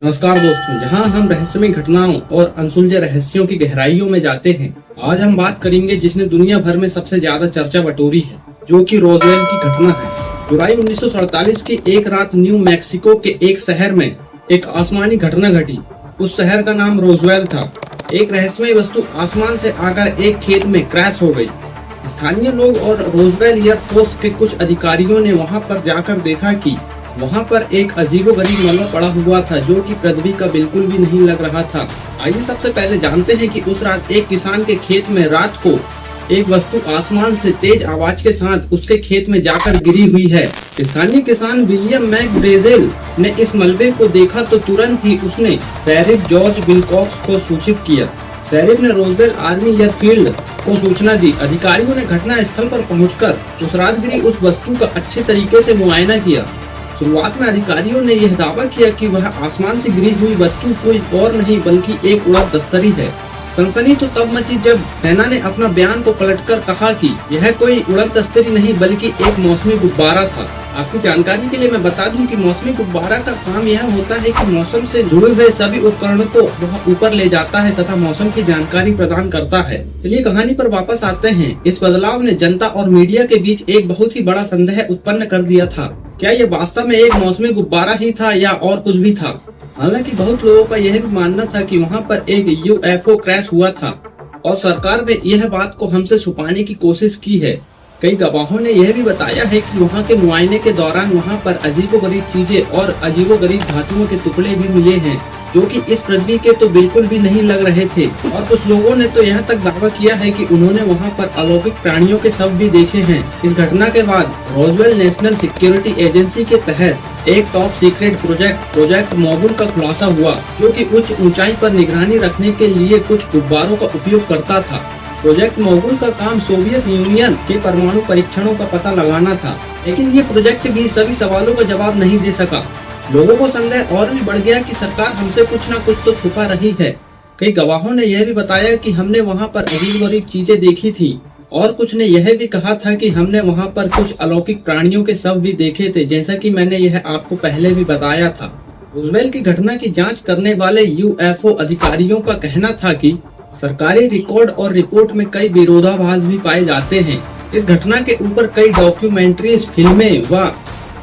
नमस्कार दोस्तों, जहां हम रहस्यमय घटनाओं और अनसुलझे रहस्यों की गहराइयों में जाते हैं। आज हम बात करेंगे जिसने दुनिया भर में सबसे ज्यादा चर्चा बटोरी है, जो कि रोजवेल की घटना है। जुलाई 1947 की एक रात न्यू मैक्सिको के एक शहर में एक आसमानी घटना घटी। उस शहर का नाम रोजवेल था। एक रहस्यमय वस्तु आसमान से आकर एक खेत में क्रैश हो गई। स्थानीय लोग और रोजवेल एयरफोर्स के कुछ अधिकारियों ने वहां पर जाकर देखा कि वहां पर एक अजीबोगरीब मलबा पड़ा हुआ था, जो कि पृथ्वी का बिल्कुल भी नहीं लग रहा था। आइए सबसे पहले जानते हैं कि उस रात एक किसान के खेत में रात को एक वस्तु आसमान से तेज आवाज के साथ उसके खेत में जाकर गिरी हुई है। स्थानीय किसान विलियम मैकब्रेजेल ने इस मलबे को देखा तो तुरंत ही उसने शेरिफ जॉर्ज विलकॉक्स को सूचित किया। शेरिफ ने रोजवेल आर्मी एयरफील्ड को सूचना दी। अधिकारियों ने घटना स्थल पर पहुंचकर उस रात गिरी उस वस्तु का अच्छे तरीके से मुआयना किया। शुरुआत में अधिकारियों ने यह दावा किया कि वह आसमान से गिरी हुई वस्तु कोई और नहीं बल्कि एक उड़द दस्तरी है। सनसनी तो तब मची जब सेना ने अपना बयान को पलटकर कहा कि यह कोई उड़द दस्तरी नहीं बल्कि एक मौसमी गुब्बारा था। आपकी जानकारी के लिए मैं बता दूं कि मौसमी गुब्बारा का काम यह होता है कि मौसम से जुड़े हुए सभी उपकरणों को वह ऊपर ले जाता है तथा मौसम की जानकारी प्रदान करता है। चलिए कहानी पर वापस आते हैं। इस बदलाव ने जनता और मीडिया के बीच एक बहुत ही बड़ा संदेह उत्पन्न कर दिया था। क्या ये वास्तव में एक मौसमी गुब्बारा ही था या और कुछ भी था? हालांकि बहुत लोगों का यह भी मानना था कि वहां पर एक यूएफओ क्रैश हुआ था और सरकार ने यह बात को हमसे छुपाने की कोशिश की है। कई गवाहों ने यह भी बताया है कि वहां के मुआयने के दौरान वहां पर अजीबोगरीब चीजें और अजीबोगरीब धातुओं के टुकड़े भी मिले हैं, जो कि इस पृथ्वी के तो बिल्कुल भी नहीं लग रहे थे। और कुछ लोगों ने तो यह तक दावा किया है कि उन्होंने वहां पर अलौकिक प्राणियों के शव भी देखे हैं। इस घटना के बाद रोजवेल नेशनल सिक्योरिटी एजेंसी के तहत एक टॉप सीक्रेट प्रोजेक्ट मोगुल का खुलासा हुआ, जो कि उच्च ऊंचाई पर निगरानी रखने के लिए कुछ गुब्बारों का उपयोग करता था। प्रोजेक्ट मोगुल का काम सोवियत यूनियन के परमाणु परीक्षणों का पता लगाना था, लेकिन ये प्रोजेक्ट भी सभी सवालों का जवाब नहीं दे सका। लोगों को संदेह और भी बढ़ गया कि सरकार हमसे कुछ न कुछ तो छुपा रही है। कई गवाहों ने यह भी बताया कि हमने वहां पर अजीब-गरीब चीजें देखी थी और कुछ ने यह भी कहा था कि हमने वहां पर कुछ अलौकिक प्राणियों के शव भी देखे थे, जैसा कि मैंने यह आपको पहले भी बताया था। रोजवेल की घटना की जांच करने वाले यूएफओ अधिकारियों का कहना था कि सरकारी रिकॉर्ड और रिपोर्ट में कई विरोधाभास भी पाए जाते हैं। इस घटना के ऊपर कई डॉक्यूमेंट्रीज, फिल्में व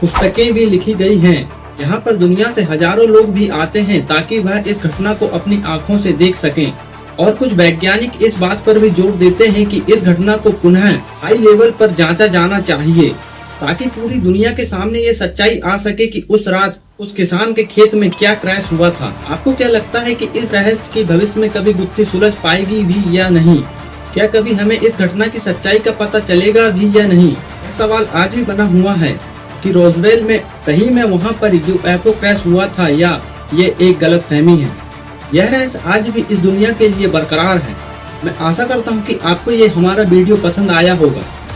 पुस्तकें भी लिखी गई हैं। यहाँ पर दुनिया से हजारों लोग भी आते हैं ताकि वह इस घटना को अपनी आंखों से देख सकें। और कुछ वैज्ञानिक इस बात पर भी जोर देते हैं कि इस घटना को पुनः हाई लेवल पर जांचा जाना चाहिए, ताकि पूरी दुनिया के सामने ये सच्चाई आ सके कि उस रात उस किसान के खेत में क्या क्रैश हुआ था। आपको क्या लगता है कि इस रहस्य की भविष्य में कभी गुत्थी सुलझ पाएगी भी या नहीं? क्या कभी हमें इस घटना की सच्चाई का पता चलेगा भी या नहीं? यह सवाल आज भी बना हुआ है कि रोजवेल में सही में वहां पर यूएफओ क्रैश हुआ था या ये एक गलतफहमी है। यह रहस्य आज भी इस दुनिया के लिए बरकरार है। मैं आशा करता हूँ कि आपको ये हमारा वीडियो पसंद आया होगा।